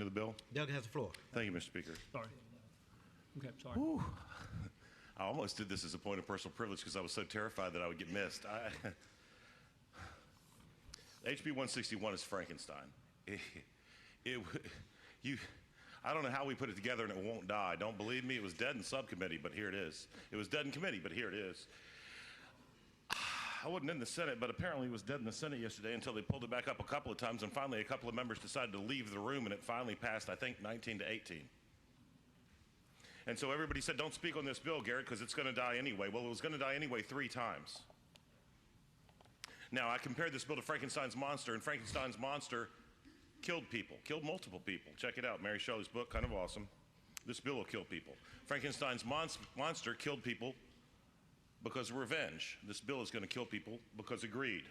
To the bill. Doug has the floor. Thank you, Mr. Speaker. Sorry. Okay, sorry. Whew. I almost did this as a point of personal privilege because I was so terrified that I would get missed. HB 161 is Frankenstein. I don't know how we put it together and it won't die. Don't believe me, it was dead in subcommittee, but here it is. It was dead in committee, but here it is. I wasn't in the Senate, but apparently it was dead in the Senate yesterday until they pulled it back up a couple of times, and finally a couple of members decided to leave the room, and it finally passed, I think, 19-18. And so everybody said, don't speak on this bill, Garrett, because it's going to die anyway. Well, it was going to die anyway 3 times. Now, I compared this bill to Frankenstein's monster, and Frankenstein's monster killed people, killed multiple people. Check it out, Mary Shelley's book, kind of awesome. This bill will kill people. Frankenstein's monster killed people because of revenge. This bill is going to kill people because of greed.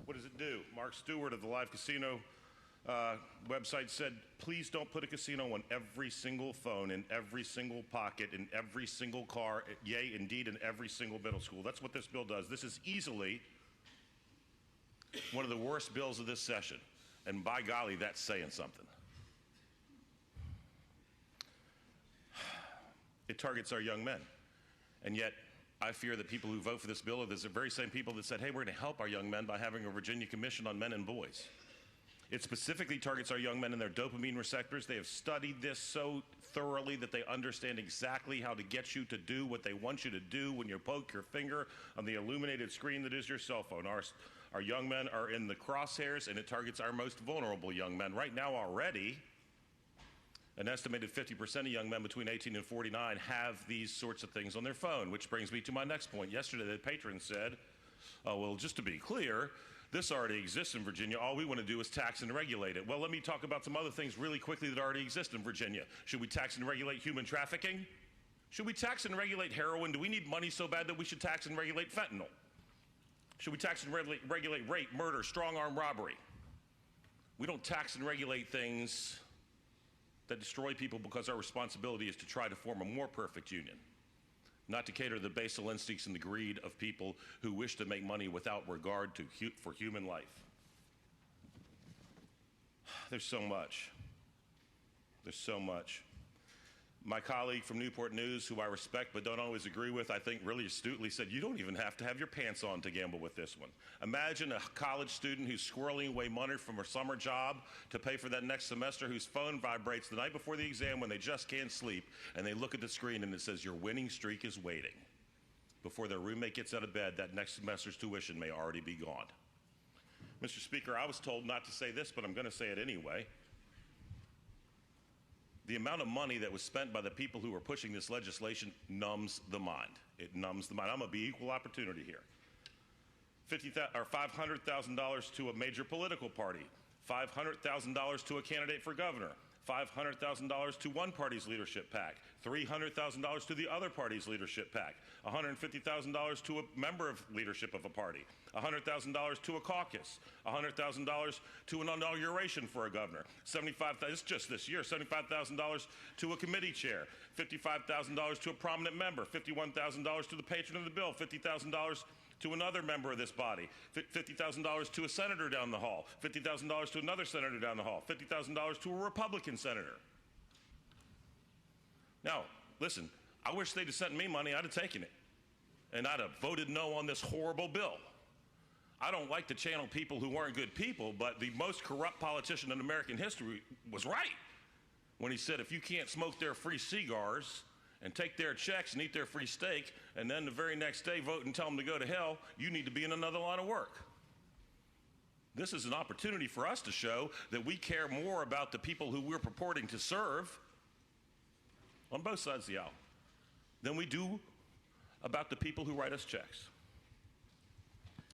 What does it do? Mark Stewart of the Live Casino website said, please don't put a casino on every single phone, in every single pocket, in every single car, yea, indeed, in every single middle school. That's what this bill does. This is easily one of the worst bills of this session. And by golly, that's saying something. It targets our young men. And yet, I fear that people who vote for this bill are the very same people that said, hey, we're going to help our young men by having a Virginia Commission on Men and Boys. It specifically targets our young men and their dopamine receptors. They have studied this so thoroughly that they understand exactly how to get you to do what they want you to do when you poke your finger on the illuminated screen that is your cell phone. Our young men are in the crosshairs, and it targets our most vulnerable young men. Right now already, an estimated 50% of young men between 18 and 49 have these sorts of things on their phone, which brings me to my next point. Yesterday, the patron said, oh, well, just to be clear, this already exists in Virginia. All we want to do is tax and regulate it. Well, let me talk about some other things really quickly that already exist in Virginia. Should we tax and regulate human trafficking? Should we tax and regulate heroin? Do we need money so bad that we should tax and regulate fentanyl? Should we tax and regulate rape, murder, strong-arm robbery? We don't tax and regulate things that destroy people because our responsibility is to try to form a more perfect union, not to cater to the basal instincts and the greed of people who wish to make money without regard for human life. There's so much. There's so much. My colleague from Newport News, who I respect but don't always agree with, I think really astutely said, you don't even have to have your pants on to gamble with this one. Imagine a college student who's squirreling away money from her summer job to pay for that next semester, whose phone vibrates the night before the exam when they just can't sleep, and they look at the screen and it says, your winning streak is waiting. Before their roommate gets out of bed, that next semester's tuition may already be gone. Mr. Speaker, I was told not to say this, but I'm going to say it anyway. The amount of money that was spent by the people who were pushing this legislation numbs the mind. It numbs the mind. I'm going to be equal opportunity here. $500,000 to a major political party, $500,000 to a candidate for governor, $500,000 to one party's leadership PAC, $300,000 to the other party's leadership PAC, $150,000 to a member of leadership of a party, $100,000 to a caucus, $100,000 to an inauguration for a governor, it's just this year, $75,000 to a committee chair, $55,000 to a prominent member, $51,000 to the patron of the bill, $50,000 to another member of this body, $50,000 to a senator down the hall, $50,000 to another senator down the hall, $50,000 to a Republican senator. Now, listen, I wish they'd have sent me money, I'd have taken it. And I'd have voted no on this horrible bill. I don't like to channel people who aren't good people, but the most corrupt politician in American history was right when he said, if you can't smoke their free cigars and take their checks and eat their free steak, and then the very next day vote and tell them to go to hell, you need to be in another line of work. This is an opportunity for us to show that we care more about the people who we're purporting to serve on both sides of the aisle than we do about the people who write us checks.